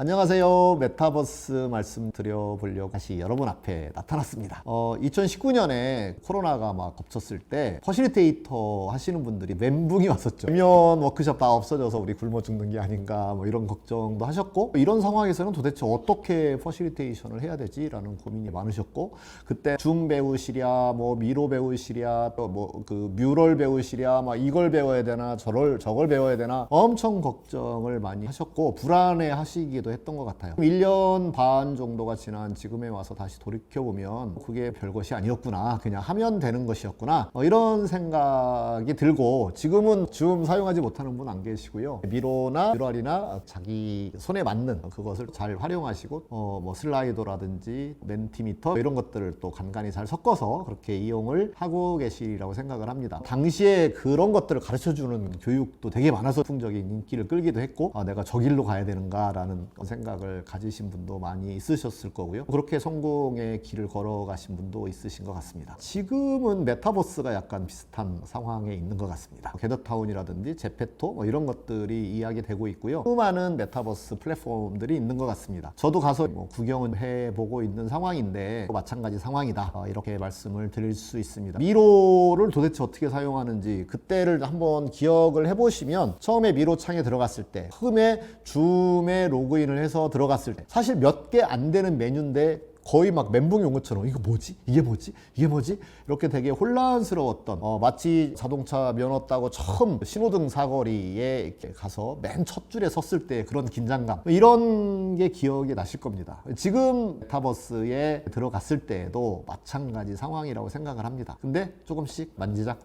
안녕하세요. 메타버스 말씀드려보려고 다시 여러분 앞에 나타났습니다. 2019년에 코로나가 막 겹쳤을 때 퍼실리테이터 하시는 분들이 멘붕이 왔었죠. 대면 워크숍 다 없어져서 우리 굶어 죽는 게 아닌가 뭐 이런 걱정도 하셨고, 이런 상황에서는 도대체 어떻게 퍼실리테이션을 해야 되지? 라는 고민이 많으셨고, 그때 줌 배우시랴, 뭐 미로 배우시랴, 또 뭐 그 뮤럴 배우시랴, 막 이걸 배워야 되나 저걸 배워야 되나 엄청 걱정을 많이 하셨고 불안해 하시기도 했던 것 같아요. 1년 반 정도가 지난 지금에 와서 다시 돌이켜보면 그게 별것이 아니었구나, 그냥 하면 되는 것이었구나, 이런 생각이 들고, 지금은 줌 사용하지 못하는 분 안 계시고요. 미로나 뮤럴이나 자기 손에 맞는 그것을 잘 활용하시고 뭐 슬라이도라든지 멘티미터 이런 것들을 또 간간히 잘 섞어서 그렇게 이용을 하고 계시라고 생각을 합니다. 당시에 그런 것들을 가르쳐주는 교육도 되게 많아서 풍적인 인기를 끌기도 했고, 내가 저 길로 가야 되는가 라는 생각을 가지신 분도 많이 있으셨을 거고요. 그렇게 성공의 길을 걸어가신 분도 있으신 것 같습니다. 지금은 메타버스가 약간 비슷한 상황에 있는 것 같습니다. 게더타운이라든지 제페토 뭐 이런 것들이 이야기되고 있고요. 수많은 메타버스 플랫폼들이 있는 것 같습니다. 저도 가서 뭐 구경은 해보고 있는 상황인데 마찬가지 상황이다, 이렇게 말씀을 드릴 수 있습니다. 미로를 도대체 어떻게 사용하는지 그때를 한번 기억을 해보시면, 처음에 미로 창에 들어갔을 때 처음에 줌에 로그인을 해서 들어갔을 때 사실 몇 개 안 되는 메뉴인데 거의 막 멘붕이 온 것처럼 이거 뭐지? 이게 뭐지? 이게 뭐지? 이렇게 되게 혼란스러웠던, 마치 자동차 면허 따고 처음 신호등 사거리에 이렇게 가서 맨 첫 줄에 섰을 때 그런 긴장감, 이런 게 기억이 나실 겁니다. 지금 메타버스에 들어갔을 때도 마찬가지 상황이라고 생각을 합니다. 근데 조금씩 만지작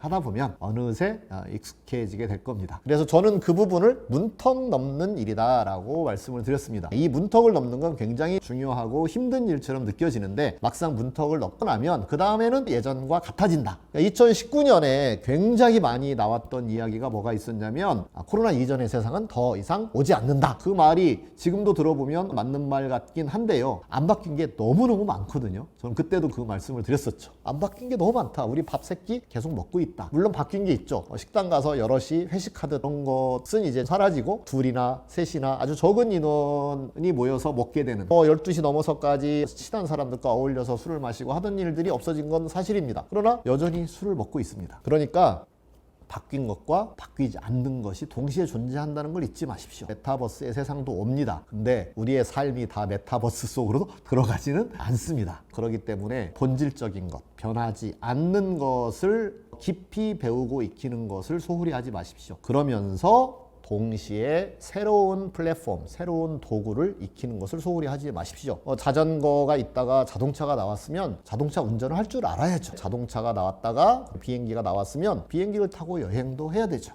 하다 보면 어느새 익숙해지게 될 겁니다. 그래서 저는 그 부분을 문턱 넘는 일이다 라고 말씀을 드렸습니다. 이 문턱을 넘는 건 굉장히 중요하고 힘든 일처럼 느껴지는데, 막상 문턱을 넘고 나면 그 다음에는 예전과 같아진다. 2019년에 굉장히 많이 나왔던 이야기가 뭐가 있었냐면, 코로나 이전의 세상은 더 이상 오지 않는다. 그 말이 지금도 들어보면 맞는 말 같긴 한데요, 안 바뀐 게 너무너무 많거든요. 저는 그때도 그 말씀을 드렸었죠. 안 바뀐 게 너무 많다. 우리 밥 세 끼 계속 먹고 있다. 물론 바뀐 게 있죠. 식당 가서 여럿이 회식하듯 그런 것은 이제 사라지고 둘이나 셋이나 아주 적은 인원이 모여서 먹게 되는, 12시 넘어서까지 친한 사람들과 어울려서 술을 마시고 하던 일들이 없어진 건 사실입니다. 그러나 여전히 술을 먹고 있습니다. 그러니까 바뀐 것과 바뀌지 않는 것이 동시에 존재한다는 걸 잊지 마십시오. 메타버스의 세상도 옵니다. 근데 우리의 삶이 다 메타버스 속으로 들어가지는 않습니다. 그렇기 때문에 본질적인 것, 변하지 않는 것을 깊이 배우고 익히는 것을 소홀히 하지 마십시오. 그러면서 동시에 새로운 플랫폼, 새로운 도구를 익히는 것을 소홀히 하지 마십시오. 자전거가 있다가 자동차가 나왔으면 자동차 운전을 할 줄 알아야죠. 자동차가 나왔다가 비행기가 나왔으면 비행기를 타고 여행도 해야 되죠.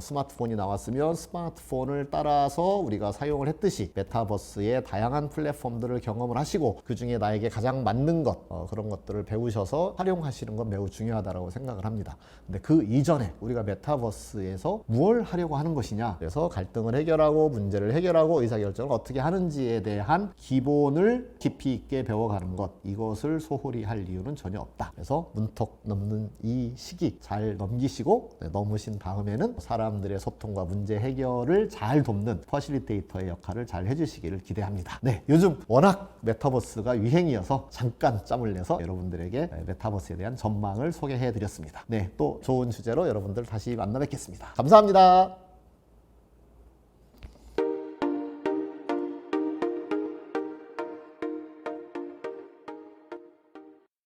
스마트폰이 나왔으면 스마트폰을 따라서 우리가 사용을 했듯이 메타버스의 다양한 플랫폼들을 경험을 하시고, 그 중에 나에게 가장 맞는 것, 그런 것들을 배우셔서 활용하시는 건 매우 중요하다고 생각을 합니다. 근데 그 이전에 우리가 메타버스에서 무엇을 하려고 하는 것이냐, 그래서 갈등을 해결하고 문제를 해결하고 의사결정을 어떻게 하는지에 대한 기본을 깊이 있게 배워가는 것, 이것을 소홀히 할 이유는 전혀 없다. 그래서 문턱 넘는 이 시기 잘 넘기시고, 넘으신 다음에는 사람들의 소통과 문제 해결을 잘 돕는 퍼실리테이터의 역할을 잘 해주시기를 기대합니다. 네, 요즘 워낙 메타버스가 유행이어서 잠깐 짬을 내서 여러분들에게 메타버스에 대한 전망을 소개해 드렸습니다. 네, 또 좋은 주제로 여러분들 다시 만나 뵙겠습니다. 감사합니다.